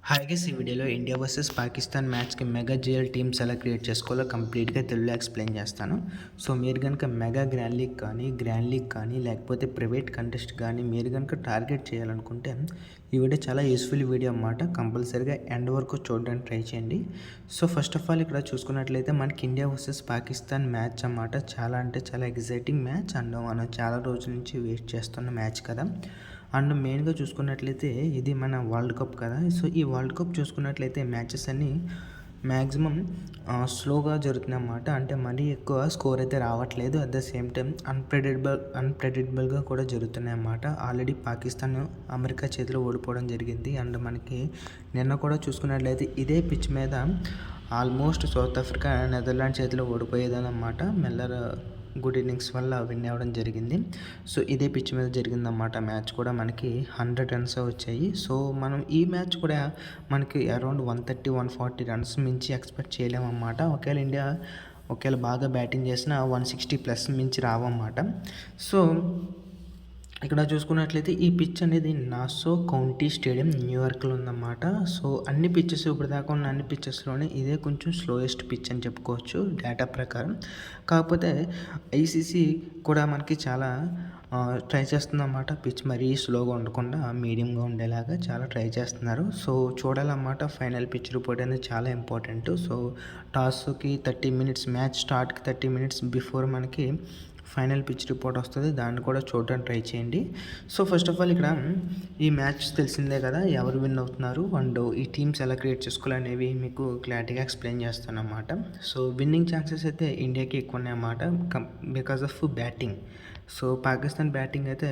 Hi guys, ఈ వీడియోలో India versus Pakistan మ్యాచ్కి మెగా జిఎల్ టీమ్స్ ఎలా క్రియేట్ చేసుకోవాలో కంప్లీట్గా తెలుగులో ఎక్స్ప్లెయిన్ చేస్తాను. సో మీరు కనుక మెగా గ్రాండ్ లీగ్ కానీ లేకపోతే ప్రైవేట్ కంటెస్ట్ కానీ మీరు కనుక టార్గెట్ చేయాలనుకుంటే ఈ వీడియో చాలా యూస్ఫుల్ వీడియో అన్నమాట. కంపల్సరీగా ఎండ్ వరకు చూడడానికి ట్రై చేయండి. సో ఫస్ట్ ఆఫ్ ఆల్ ఇక్కడ చూసుకున్నట్లయితే మనకి ఇండియా వర్సెస్ పాకిస్తాన్ మ్యాచ్ అన్నమాట. చాలా అంటే చాలా ఎగ్జైటింగ్ మ్యాచ్ అండ్ మనం చాలా రోజుల నుంచి వెయిట్ చేస్తున్న మ్యాచ్ కదా. అండ్ మెయిన్గా చూసుకున్నట్లయితే ఇది మన వరల్డ్ కప్ కదా. సో ఈ వరల్డ్ కప్ చూసుకున్నట్లయితే మ్యాచెస్ అన్నీ మ్యాక్సిమం స్లోగా జరుగుతున్నాయి అన్నమాట. అంటే మరీ ఎక్కువ స్కోర్ అయితే రావట్లేదు. అట్ ద సేమ్ టైం అన్ప్రెడిక్టబుల్గా కూడా జరుగుతున్నాయి అన్నమాట. ఆల్రెడీ పాకిస్తాన్ అమెరికా చేతిలో ఓడిపోవడం జరిగింది. అండ్ మనకి నిన్న కూడా చూసుకున్నట్లయితే ఇదే పిచ్ మీద ఆల్మోస్ట్ సౌత్ ఆఫ్రికా నెదర్లాండ్ చేతిలో ఓడిపోయేదన్నమాట. మెల్లర్ గుడ్ ఇన్నింగ్స్ వల్ల విన్ అవ్వడం జరిగింది. సో ఇదే పిచ్ మీద జరిగిందన్నమాట. మ్యాచ్ కూడా మనకి 100 రన్స్ వచ్చాయి. సో మనం ఈ మ్యాచ్ కూడా మనకి అరౌండ్ 130-140 రన్స్ మించి ఎక్స్పెక్ట్ చేయలేమన్నమాట. ఒకవేళ బాగా బ్యాటింగ్ చేసినా 160+ మించి రావన్నమాట. సో ఇక్కడ చూసుకున్నట్లయితే ఈ పిచ్ అనేది నాసో కౌంటీ స్టేడియం న్యూయార్క్లో ఉందన్నమాట. సో అన్ని పిచ్చెస్ ఇప్పటిదాకా ఉన్న అన్ని పిచ్చెస్లోనే ఇదే కొంచెం స్లోయెస్ట్ పిచ్ అని చెప్పుకోవచ్చు డేటా ప్రకారం. కాకపోతే ఐసీసీ కూడా మనకి చాలా ట్రై చేస్తుందన్నమాట. పిచ్ మరీ స్లోగా ఉండకుండా మీడియంగా ఉండేలాగా చాలా ట్రై చేస్తున్నారు. సో చూడాలన్నమాట. ఫైనల్ పిచ్ రిపోర్ట్ అనేది చాలా ఇంపార్టెంట్. సో టాస్కి 30 మినిట్స్, మ్యాచ్ స్టార్ట్కి 30 మినిట్స్ బిఫోర్ మనకి ఫైనల్ పిచ్ రిపోర్ట్ వస్తుంది. దాన్ని కూడా చూడడానికి ట్రై చేయండి. సో ఫస్ట్ ఆఫ్ ఆల్ ఇక్కడ ఈ మ్యాచ్ తెలిసిందే కదా, ఎవరు విన్ అవుతున్నారు అండ్ ఈ టీమ్స్ ఎలా క్రియేట్ చేసుకోవాలనేవి మీకు క్లారిటీగా ఎక్స్ప్లెయిన్ చేస్తాను అన్నమాట. సో విన్నింగ్ ఛాన్సెస్ అయితే ఇండియాకి ఎక్కువ ఉన్నాయన్నమాట because of batting. So Pakistan batting అయితే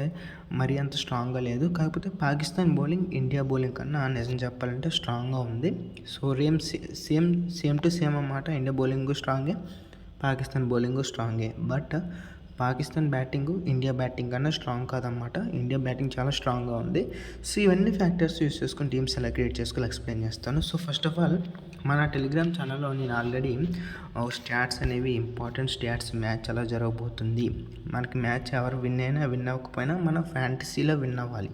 మరీ అంత స్ట్రాంగ్గా లేదు. కాకపోతే పాకిస్తాన్ బౌలింగ్ ఇండియా బౌలింగ్ కన్నా నిజం చెప్పాలంటే స్ట్రాంగ్గా ఉంది. సో సేమ్ టు సేమ్ అన్నమాట. ఇండియా బౌలింగ్ స్ట్రాంగే, పాకిస్తాన్ బౌలింగ్ స్ట్రాంగే. But Pakistan batting India batting కన్నా స్ట్రాంగ్ కాదన్నమాట. ఇండియా బ్యాటింగ్ చాలా స్ట్రాంగ్గా ఉంది. సో ఇవన్నీ ఫ్యాక్టర్స్ యూస్ చేసుకుని టీమ్స్ ఎలా క్రియేట్ చేసుకోవాలి ఎక్స్ప్లెయిన్ చేస్తాను. సో ఫస్ట్ ఆఫ్ ఆల్ మన టెలిగ్రామ్ ఛానల్లో నేను ఆల్రెడీ స్టాట్స్ అనేవి ఇంపార్టెంట్ స్టాట్స్, మ్యాచ్ ఎలా జరగబోతుంది, మనకి మ్యాచ్ ఎవరు విన్ అయినా విన్ అవ్వకపోయినా మన ఫ్యాంటసీలో విన్ అవ్వాలి,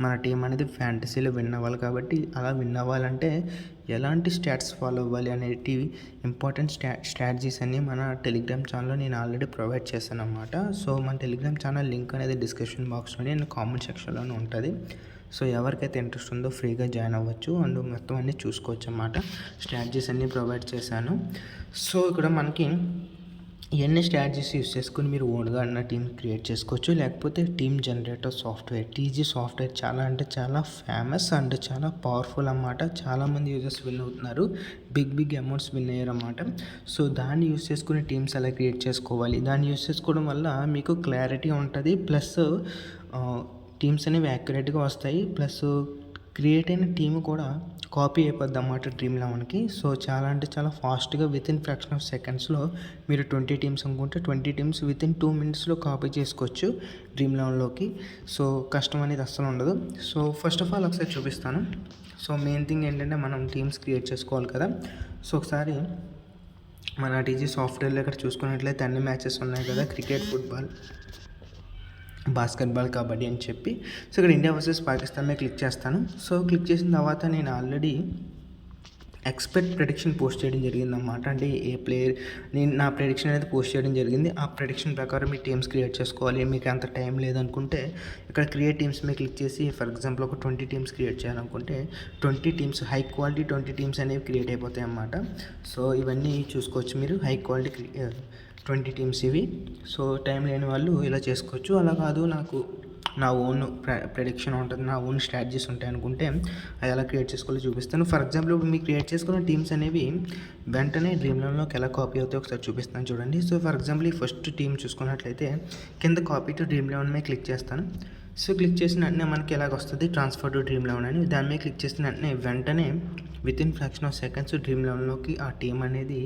మన టీం అనేది ఫ్యాంటసీలో విన్ అవ్వాలి. కాబట్టి అలా విన్ అవ్వాలంటే ఎలాంటి స్టాట్స్ ఫాలో అవ్వాలి అనేటి ఇంపార్టెంట్ స్ట్రాటజీస్ అన్నీ మన టెలిగ్రామ్ ఛానల్లో నేను ఆల్రెడీ ప్రొవైడ్ చేశాను అన్నమాట. సో మన టెలిగ్రామ్ ఛానల్ లింక్ అనేది డిస్క్రిప్షన్ బాక్స్లో నేను కామెంట్ సెక్షన్లోనే ఉంటుంది. సో ఎవరికైతే ఇంట్రెస్ట్ ఉందో ఫ్రీగా జాయిన్ అవ్వచ్చు అండ్ మొత్తం అన్నీ చూసుకోవచ్చు అన్నమాట. స్ట్రాటజీస్ అన్నీ ప్రొవైడ్ చేశాను. సో ఇక్కడ మనకి ఇవన్నీ స్ట్రాటజీస్ యూస్ చేసుకుని మీరు ఓన్గా అన్న టీం క్రియేట్ చేసుకోవచ్చు. లేకపోతే team generator software, TG software చాలా అంటే చాలా ఫేమస్ అండ్ చాలా పవర్ఫుల్ అన్నమాట. చాలామంది యూజర్స్ విన్ అవుతున్నారు, బిగ్ అమౌంట్స్ విన్ అయ్యారు అన్నమాట. సో దాన్ని యూస్ చేసుకుని టీమ్స్ ఎలా క్రియేట్ చేసుకోవాలి, దాన్ని యూస్ చేసుకోవడం వల్ల మీకు క్లారిటీ ఉంటుంది. ప్లస్ టీమ్స్ అనేవి యాక్యురేట్గా వస్తాయి. ప్లస్ క్రియేట్ అయిన టీమ్ కూడా కాపీ అయిపోద్ది అన్నమాట డ్రీమ్11కి. సో చాలా అంటే చాలా ఫాస్ట్గా వితిన్ ఫ్రాక్షన్ ఆఫ్ సెకండ్స్లో మీరు 20 టీమ్స్ అనుకుంటే 20 టీమ్స్ వితిన్ 2 మినిట్స్లో కాపీ చేసుకోవచ్చు డ్రీమ్11లోకి. సో కష్టం అనేది అస్సలు ఉండదు. సో ఫస్ట్ ఆఫ్ ఆల్ ఒకసారి చూపిస్తాను. సో మెయిన్ థింగ్ ఏంటంటే మనం టీమ్స్ క్రియేట్ చేసుకోవాలి కదా. సో ఒకసారి మన టీజీ సాఫ్ట్వేర్లో ఇక్కడ చూసుకున్నట్లయితే అన్ని మ్యాచెస్ ఉన్నాయి కదా, క్రికెట్, ఫుట్బాల్, బాస్కెట్బాల్, కబడ్డీ అని చెప్పి. సో ఇక్కడ ఇండియా వర్సెస్ పాకిస్తాన్ మీద క్లిక్ చేస్తాను. సో క్లిక్ చేసిన తర్వాత నేను ఆల్రెడీ ఎక్స్పెక్ట్ ప్రెడిక్షన్ పోస్ట్ చేయడం జరిగిందన్నమాట. అంటే ఏ ప్లేయర్, నేను నా ప్రెడిక్షన్ అనేది పోస్ట్ చేయడం జరిగింది. ఆ ప్రెడిక్షన్ ప్రకారం మీ టీమ్స్ క్రియేట్ చేసుకోవాలి. మీకు అంత టైం లేదనుకుంటే ఇక్కడ క్రియేట్ టీమ్స్ మీద క్లిక్ చేసి ఫర్ ఎగ్జాంపుల్ ఒక 20 టీమ్స్ క్రియేట్ చేయాలనుకుంటే 20 టీమ్స్, హై క్వాలిటీ 20 టీమ్స్ అనేవి క్రియేట్ అయిపోతాయి అన్నమాట. సో ఇవన్నీ చూసుకోవచ్చు మీరు, హై క్వాలిటీ 20 టీమ్స్ ఇవి. సో టైం లేని వాళ్ళు ఇలా చేసుకోవచ్చు. అలా కాదు, నాకు నా ఓన్ ప్రెడిక్షన్ ఉంటుంది, నా ఓన్ స్ట్రాటజీస్ ఉంటాయి అనుకుంటే అది ఎలా క్రియేట్ చేసుకోవాలో చూపిస్తాను. ఫర్ ఎగ్జాంపుల్ ఇప్పుడు మీరు క్రియేట్ చేసుకున్న టీమ్స్ అనేవి వెంటనే డ్రీమ్11లోకి ఎలా కాపీ అవుతాయో ఒకసారి చూపిస్తాను చూడండి. సో ఫర్ ఎగ్జాంపుల్ ఈ ఫస్ట్ టీమ్ చూసుకున్నట్లయితే కింద కాపీ టు డ్రీమ్11 మీద క్లిక్ చేస్తాను. సో క్లిక్ చేసిన వెంటనే మనకి ఎలాగ వస్తుంది ట్రాన్స్ఫర్ టు డ్రీమ్11 అని. దాని మీద క్లిక్ చేసిన వెంటనే వితిన్ ఫ్రాక్షన్ ఆఫ్ సెకండ్స్ డ్రీమ్11లోకి ఆ టీం అనేది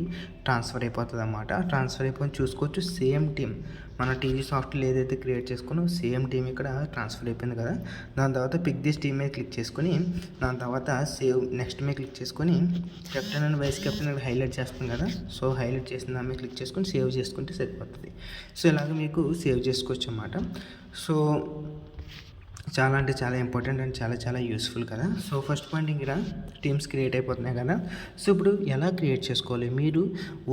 ట్రాన్స్ఫర్ అయిపోతుంది అన్నమాట. ట్రాన్స్ఫర్ అయిపోయి చూసుకోవచ్చు సేమ్ టీం మన టీవీ సాఫ్ట్వేర్ ఏదైతే క్రియేట్ చేసుకున్నో సేమ్ టీం ఇక్కడ ట్రాన్స్ఫర్ అయిపోయింది కదా. దాని తర్వాత పిక్ దిస్ టీమ్ మీద క్లిక్ చేసుకొని దాని తర్వాత సేవ్ నెక్స్ట్ మీద క్లిక్ చేసుకొని కెప్టెన్ అండ్ వైస్ కెప్టెన్ అవి హైలైట్ చేస్తాం కదా. సో హైలైట్ చేసిన దాని మీద క్లిక్ చేసుకొని సేవ్ చేసుకుంటే సరిపోతుంది. సో ఇలాగ మీకు సేవ్ చేసుకోవచ్చు అన్నమాట. సో చాలా అంటే చాలా ఇంపార్టెంట్ అండ్ చాలా చాలా యూస్ఫుల్ కదా. సో ఫస్ట్ పాయింట్ ఇక్కడ టీమ్స్ క్రియేట్ అయిపోతున్నాయి కదా. సో ఇప్పుడు ఎలా క్రియేట్ చేసుకోవాలి, మీరు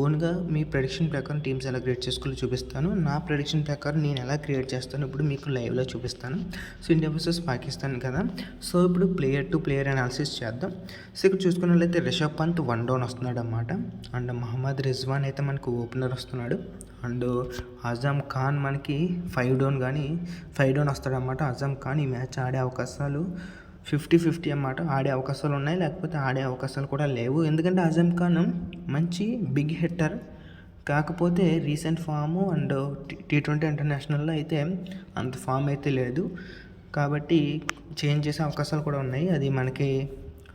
ఓన్గా మీ ప్రెడిక్షన్ ప్రకారం టీమ్స్ ఎలా క్రియేట్ చేసుకోవాలో చూపిస్తాను. నా ప్రెడిక్షన్ ప్రకారం నేను ఎలా క్రియేట్ చేస్తాను ఇప్పుడు మీకు లైవ్లో చూపిస్తాను. సో ఇండియా వర్సెస్ పాకిస్తాన్ కదా. సో ఇప్పుడు ప్లేయర్ టు ప్లేయర్ అనాలిసిస్ చేద్దాం. సో ఇక్కడ చూసుకున్నట్లయితే రిషబ్ పంత్ 1 డౌన్ వస్తున్నాడు అన్నమాట. అండ్ మహమ్మద్ రిజ్వాన్ అయితే మనకు ఓపెనర్ వస్తున్నాడు. అండ్ అజమ్ ఖాన్ మనకి 5 డౌన్ వస్తాడన్నమాట. అజమ్ ఖాన్ ఈ మ్యాచ్ ఆడే అవకాశాలు 50-50 అన్నమాట. ఆడే అవకాశాలు ఉన్నాయి, లేకపోతే ఆడే అవకాశాలు కూడా లేవు. ఎందుకంటే అజమ్ ఖాన్ మంచి బిగ్ హిట్టర్, కాకపోతే రీసెంట్ ఫాము అండ్ T20 ఇంటర్నేషనల్లో అయితే అంత ఫామ్ అయితే లేదు, కాబట్టి చేంజ్ చేసే అవకాశాలు కూడా ఉన్నాయి. అది మనకి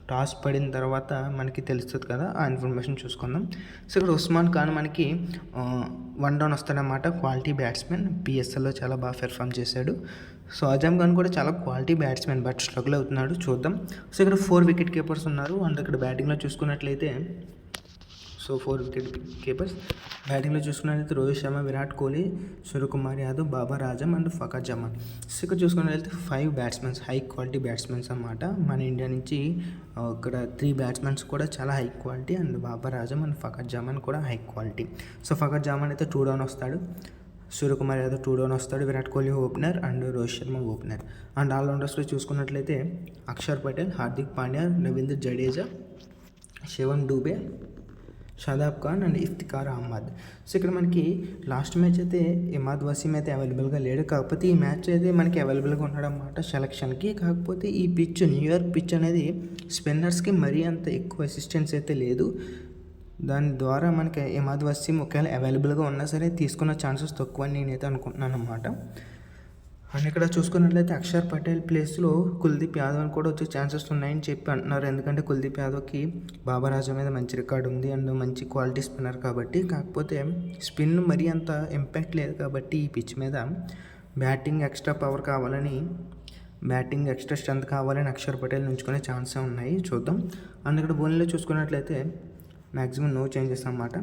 టాస్ పడిన తర్వాత మనకి తెలుస్తుంది కదా, ఆ ఇన్ఫర్మేషన్ చూసుకుందాం. సో ఇక్కడ ఉస్మాన్ ఖాన్ మనకి 1 డౌన్ వస్తాడన్నమాట. క్వాలిటీ బ్యాట్స్మెన్, PSLలో చాలా బాగా పెర్ఫామ్ చేశాడు. సో అజమ్ ఖాన్ కూడా చాలా క్వాలిటీ బ్యాట్స్మెన్, బట్ స్ట్రగుల్ అవుతున్నాడు, చూద్దాం. సో ఇక్కడ 4 వికెట్ కీపర్స్ ఉన్నారు. అండ్ ఇక్కడ బ్యాటింగ్లో చూసుకున్నట్లయితే 4 వికెట్ కీపర్స్ బ్యాటింగ్లో చూసుకున్నట్లయితే రోహిత్ శర్మ, విరాట్ కోహ్లీ, సూర్యకుమార్ యాదవ్, బాబర్ ఆజమ్ అండ్ ఫకర్ జమాన్. సో ఇక్కడ చూసుకున్నట్లయితే 5 బ్యాట్స్మెన్స్, హై క్వాలిటీ బ్యాట్స్మెన్స్ అన్నమాట. మన ఇండియా నుంచి ఇక్కడ 3 బ్యాట్స్మెన్స్ కూడా చాలా high quality, and Babar Azam and Fakhar Zaman కూడా high quality. So Fakhar Zaman అయితే 2 డౌన్ వస్తాడు, సూర్యకుమార్ యాదవ్ 2 డౌన్ వస్తాడు, Virat Kohli opener and Rohit Sharma opener. And ఆల్రౌండర్స్లో చూసుకున్నట్లయితే అక్షర్ పటేల్, హార్దిక్ పాండ్యా, రవీంద్ర జడేజా, శివం దూబే, షాదాబ్ ఖాన్ అండ్ ఇఫ్తిఖార్ అహ్మద్. సో ఇక్కడ మనకి లాస్ట్ మ్యాచ్ అయితే ఇమాద్ వసీం అయితే అవైలబుల్గా లేడు, కాకపోతే ఈ మ్యాచ్ అయితే మనకి అవైలబుల్గా ఉన్నాడు అన్నమాట సెలక్షన్కి. కాకపోతే ఈ పిచ్, న్యూయార్క్ పిచ్ అనేది స్పిన్నర్స్కి మరీ అంత ఎక్కువ అసిస్టెన్స్ అయితే లేదు. దాని ద్వారా మనకి ఇమాద్ వసీం ఒకవేళ అవైలబుల్గా ఉన్నా సరే తీసుకున్న ఛాన్సెస్ తక్కువ అని నేనైతే అనుకుంటున్నాను అన్నమాట. అండ్ ఇక్కడ చూసుకున్నట్లయితే అక్షర్ పటేల్ ప్లేస్లో కుల్దీప్ యాదవ్ అని కూడా వచ్చే ఛాన్సెస్ ఉన్నాయని చెప్పి అంటున్నారు. ఎందుకంటే కుల్దీప్ యాదవ్కి బాబర్ ఆజమ్ మీద మంచి రికార్డు ఉంది అండ్ మంచి క్వాలిటీ స్పిన్నర్ కాబట్టి. కాకపోతే స్పిన్ మరీ అంత ఇంపాక్ట్ లేదు కాబట్టి ఈ పిచ్ మీద బ్యాటింగ్ ఎక్స్ట్రా పవర్ కావాలని, బ్యాటింగ్ ఎక్స్ట్రా స్ట్రెంత్ కావాలని అక్షర్ పటేల్ ఉంచుకునే ఛాన్సే ఉన్నాయి, చూద్దాం. అండ్ ఇక్కడ బౌలింగ్లో చూసుకున్నట్లయితే మ్యాక్సిమం నో చేంజెస్ అన్నమాట.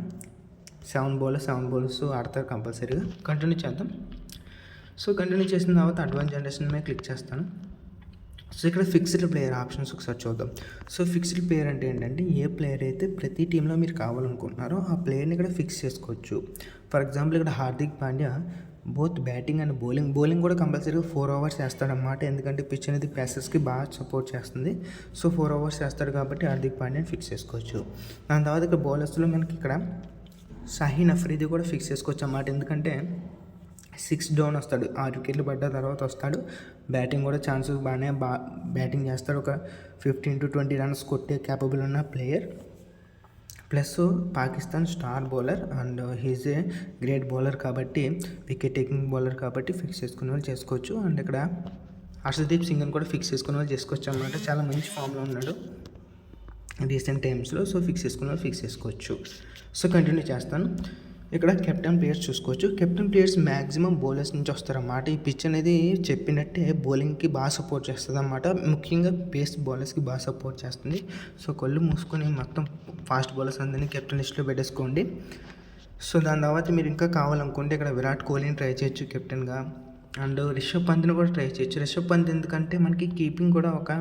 7 బౌలర్స్ ఆడతారు కంపల్సరీగా. కంటిన్యూ చేద్దాం. సో కంటిన్యూ చేసిన తర్వాత అడ్వాన్స్ జనరేషన్ మీద క్లిక్ చేస్తాను. సో ఇక్కడ ఫిక్స్డ్ ప్లేయర్ ఆప్షన్స్ ఒకసారి చూద్దాం. సో ఫిక్స్డ్ ప్లేయర్ అంటే ఏంటంటే ఏ ప్లేయర్ అయితే ప్రతి టీంలో మీరు కావాలనుకుంటున్నారో ఆ ప్లేయర్ని ఇక్కడ ఫిక్స్ చేసుకోవచ్చు. ఫర్ ఎగ్జాంపుల్ ఇక్కడ Hardik Pandya both batting and bowling కూడా కంపల్సరీగా 4 ఓవర్స్ వేస్తాడన్నమాట. ఎందుకంటే పిచ్ అనేది పేసర్స్కి బాగా సపోర్ట్ చేస్తుంది. సో 4 ఓవర్స్ వేస్తాడు కాబట్టి హార్దిక్ పాండ్యాని ఫిక్స్ చేసుకోవచ్చు. దాని తర్వాత ఇక్కడ బౌలర్స్లో మనకి ఇక్కడ షాహీన్ అఫ్రీది కూడా ఫిక్స్ చేసుకోవచ్చు అన్నమాట. ఎందుకంటే 6 డౌన్ వస్తాడు, 6 వికెట్లు పడ్డ తర్వాత వస్తాడు. బ్యాటింగ్ కూడా ఛాన్సెస్ బ్యాటింగ్ చేస్తాడు. ఒక 15 to 20 రన్స్ కొట్టే క్యాపబుల్ ఉన్న player, plus Pakistan star bowler and he's a great bowler కాబట్టి, వికెట్ టేకింగ్ బౌలర్ కాబట్టి ఫిక్స్ చేసుకునే వాళ్ళు చేసుకోవచ్చు. అండ్ ఇక్కడ హర్షదీప్ సింగ్ అని కూడా ఫిక్స్ చేసుకునే వాళ్ళు చేసుకోవచ్చు అన్నమాట. చాలా మంచి ఫామ్లో ఉన్నాడు రీసెంట్ టైమ్స్లో. సో ఫిక్స్ చేసుకునే వాళ్ళు ఫిక్స్ చేసుకోవచ్చు. సో కంటిన్యూ చేస్తాను. ఇక్కడ కెప్టెన్ ప్లేయర్స్ చూసుకోవచ్చు. కెప్టెన్ ప్లేయర్స్ మ్యాక్సిమం బౌలర్స్ నుంచి వస్తారన్నమాట. ఈ పిచ్ అనేది చెప్పినట్టే బౌలింగ్కి బాగా సపోర్ట్ చేస్తుంది అన్నమాట. ముఖ్యంగా పేస్ బౌలర్స్కి బాగా సపోర్ట్ చేస్తుంది. సో కళ్ళు మూసుకొని మొత్తం ఫాస్ట్ బౌలర్స్ అందరినీ కెప్టెన్ లిస్ట్లో పెట్టేసుకోండి. సో దాని తర్వాత మీరు ఇంకా కావాలనుకుంటే ఇక్కడ విరాట్ కోహ్లీని ట్రై చేయొచ్చు కెప్టెన్గా, అండ్ రిషబ్ పంత్ని కూడా ట్రై చేయొచ్చు. రిషబ్ పంత్ ఎందుకంటే మనకి కీపింగ్ కూడా ఒక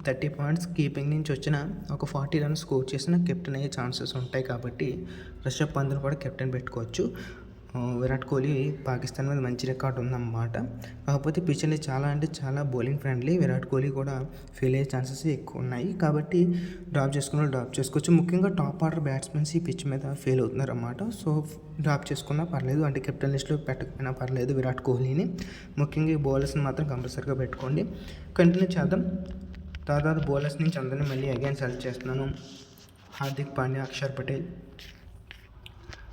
30 పాయింట్స్ కీపింగ్ నుంచి వచ్చిన ఒక 40 రన్స్ స్కోర్ చేసిన కెప్టెన్ అయ్యే ఛాన్సెస్ ఉంటాయి కాబట్టి రిషబ్ పంత్ని కూడా కెప్టెన్ పెట్టుకోవచ్చు. విరాట్ కోహ్లీ పాకిస్తాన్ మీద మంచి రికార్డ్ ఉందన్నమాట. కాకపోతే పిచ్ అనేది చాలా అంటే చాలా బౌలింగ్ ఫ్రెండ్లీ. విరాట్ కోహ్లీ కూడా ఫెయిల్ అయ్యే ఛాన్సెస్ ఎక్కువ ఉన్నాయి కాబట్టి డ్రాప్ చేసుకోవచ్చు. ముఖ్యంగా టాప్ ఆర్డర్ బ్యాట్స్మెన్స్ ఈ పిచ్ మీద ఫెయిల్ అవుతున్నారు అన్నమాట. సో డ్రాప్ చేసుకున్నా పర్లేదు, అంటే కెప్టెన్ లిస్ట్లో పెట్టకపోయినా పర్లేదు విరాట్ కోహ్లీని. ముఖ్యంగా ఈ బౌలర్స్ని మాత్రం కంపల్సరీగా పెట్టుకోండి. కంటిన్యూ చేద్దాం. తర్వాత బౌలర్స్ నుంచి అందరినీ మళ్ళీ అగైన్ సెలెక్ట్ చేస్తున్నాను. హార్దిక్ పాండ్యా, అక్షర్ పటేల్,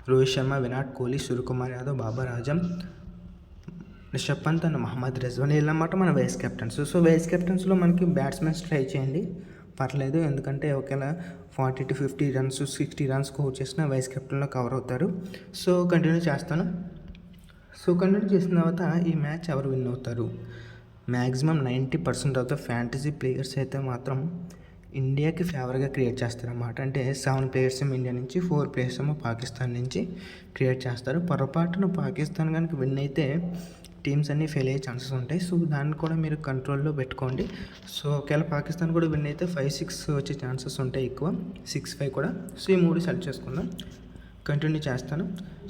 రోహిత్ శర్మ, విరాట్ కోహ్లీ, సూర్యకుమార్ యాదవ్, బాబర్ ఆజమ్, రిషబ్ పంత్ అండ్ మహమ్మద్ రిజ్వాన్ వీళ్ళన్నమాట మన వైస్ కెప్టెన్స్. సో వైస్ కెప్టెన్స్లో మనకి బ్యాట్స్మెన్స్ ట్రై చేయండి, పర్లేదు. ఎందుకంటే ఒకవేళ 40 to 50 రన్స్ 60 రన్స్ స్కోర్ చేసిన వైస్ కెప్టెన్లో కవర్ అవుతారు. సో కంటిన్యూ చేస్తాను. సో కంటిన్యూ చేసిన తర్వాత ఈ మ్యాచ్ ఎవరు విన్ అవుతారు? Maximum 90% of the fantasy players అయితే మాత్రం ఇండియాకి ఫేవర్గా క్రియేట్ చేస్తారన్నమాట. అంటే 7 ప్లేయర్స్ ఏమో ఇండియా నుంచి, 4 ప్లేయర్స్ ఏమో పాకిస్తాన్ నుంచి క్రియేట్ చేస్తారు. పొరపాటున పాకిస్తాన్ కనుక విన్ అయితే టీమ్స్ అన్నీ ఫెయిల్ అయ్యే ఛాన్సెస్ ఉంటాయి. సో దాన్ని కూడా మీరు కంట్రోల్‌లో పెట్టుకోండి. సో ఒకవేళ పాకిస్తాన్ కూడా విన్ అయితే 5-6 వచ్చే ఛాన్సెస్ ఉంటాయి ఎక్కువ. 6-5 కూడా. సో ఈ 3 సెలెక్ట్ చేసుకుందాం. కంటిన్యూ చేస్తాను.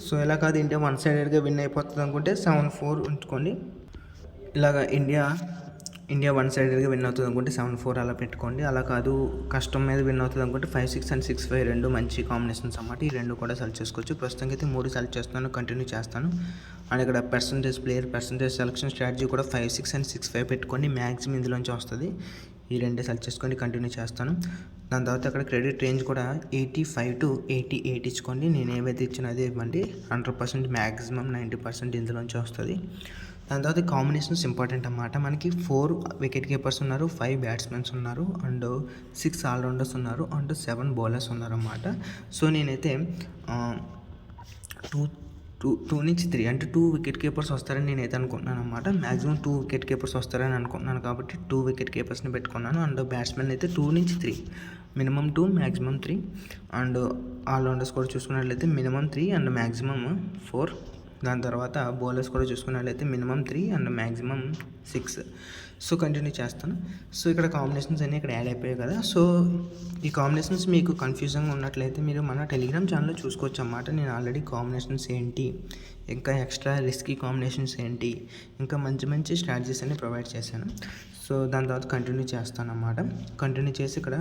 సో ఇలా కాదు ఇండియా వన్ సైడెడ్‌గా విన్ అయిపోతుంది అనుకుంటే 7-4 ఉంచుకోండి. ఇలాగ ఇండియా వన్ సైడెడ్గా విన్ అవుతుంది అనుకుంటే 7-4 అలా పెట్టుకోండి. అలా కాదు కష్టం మీద విన్ అవుతుంది అనుకుంటే 5-6 అండ్ 6-5 రెండు మంచి కాంబినేషన్స్ అన్నమాట. ఈ రెండు కూడా సెలెక్ట్ చేసుకోవచ్చు. ప్రస్తుతానికి అయితే 3 సెలెక్ట్ చేస్తున్నాను. కంటిన్యూ చేస్తాను. అండ్ ఇక్కడ ప్లేయర్ పర్సంటేజ్ సెలక్షన్ స్ట్రాటజీ కూడా 5-6 అండ్ 6-5 పెట్టుకోండి. మ్యాక్సిమం ఇందులోంచి వస్తుంది. ఈ రెండే సెలెక్ట్ చేసుకొని కంటిన్యూ చేస్తాను. దాని తర్వాత అక్కడ క్రెడిట్ రేంజ్ కూడా 85 to 88 ఇచ్చుకోండి. నేను ఏవైతే ఇచ్చినా అదే ఇవ్వండి. 100% మ్యాక్సిమం 90% ఇందులోంచి వస్తుంది. దాని తర్వాత కాంబినేషన్స్ ఇంపార్టెంట్ అన్నమాట. మనకి 4 వికెట్ కీపర్స్ ఉన్నారు, 5 బ్యాట్స్మెన్స్ ఉన్నారు, అండ్ 6 ఆల్రౌండర్స్ ఉన్నారు, అండ్ 7 బౌలర్స్ ఉన్నారు అన్నమాట. సో నేనైతే 2 నుంచి 3 అంటే 2 వికెట్ కీపర్స్ వస్తారని నేనైతే అనుకుంటున్నాను అన్నమాట. మ్యాక్సిమం 2 వికెట్ కీపర్స్ వస్తారని అనుకుంటున్నాను కాబట్టి 2 వికెట్ కీపర్స్ని పెట్టుకున్నాను. అండ్ బ్యాట్స్మెన్ అయితే 2 నుంచి 3, మినిమం 2 మ్యాక్సిమం 3, అండ్ ఆల్రౌండర్స్ కూడా చూసుకున్నట్లయితే మినిమం 3 అండ్ మ్యాక్సిమం 4. దాని తర్వాత బౌలర్స్ కూడా చూసుకున్నట్లయితే minimum 3 and maximum 6. So continue చేస్తాను. సో ఇక్కడ కాంబినేషన్స్ అన్నీ ఇక్కడ యాడ్ అయిపోయాయి కదా. సో ఈ కాంబినేషన్స్ మీకు కన్ఫ్యూజన్గా ఉన్నట్లయితే మీరు మన టెలిగ్రామ్ ఛానల్లో చూసుకోవచ్చు అన్నమాట. నేను ఆల్రెడీ కాంబినేషన్స్ ఏంటి, ఇంకా ఎక్స్ట్రా రిస్కీ కాంబినేషన్స్ ఏంటి, ఇంకా మంచి మంచి స్ట్రాటజీస్ అన్ని ప్రొవైడ్ చేశాను. సో దాని తర్వాత కంటిన్యూ చేస్తాను అన్నమాట. కంటిన్యూ చేసి ఇక్కడ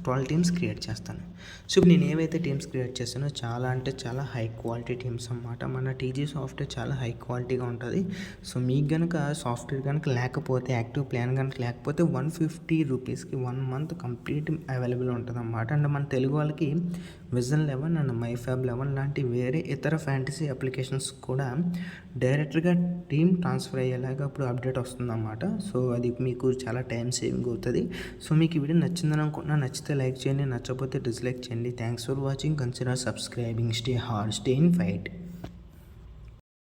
12 టీమ్స్ క్రియేట్ చేస్తాను. సో ఇప్పుడు నేను ఏవైతే టీమ్స్ క్రియేట్ చేస్తానో చాలా అంటే చాలా హై క్వాలిటీ టీమ్స్ అన్నమాట. మన టీజీ సాఫ్ట్వేర్ చాలా హై క్వాలిటీగా ఉంటుంది. సో మీకు కనుక సాఫ్ట్వేర్ కనుక లేకపోతే, యాక్టివ్ ప్లాన్ కనుక లేకపోతే 150 రూపీస్కి 1 మంత్ కంప్లీట్ అవైలబుల్ ఉంటుంది అన్నమాట. అండ్ మన తెలుగు వాళ్ళకి విజన్ 11 అండ్ మైఫాబ్ 11 లాంటి వేరే ఇతర ఫ్యాంటసీ అప్లికేషన్స్ కూడా డైరెక్ట్గా టీమ్ ట్రాన్స్ఫర్ అయ్యేలాగా ఇప్పుడు అప్డేట్ వస్తుందన్నమాట. సో అది మీకు చాలా టైం సేవింగ్ అవుతుంది. సో మీకు ఈ వీడియో నచ్చిందని అనుకుంటున్నా. నచ్చితే లైక్ చేయండి, నచ్చకపోతే డిస్లైక్ చేయండి. Thanks for watching. Consider subscribing. Stay hard, stay in fight.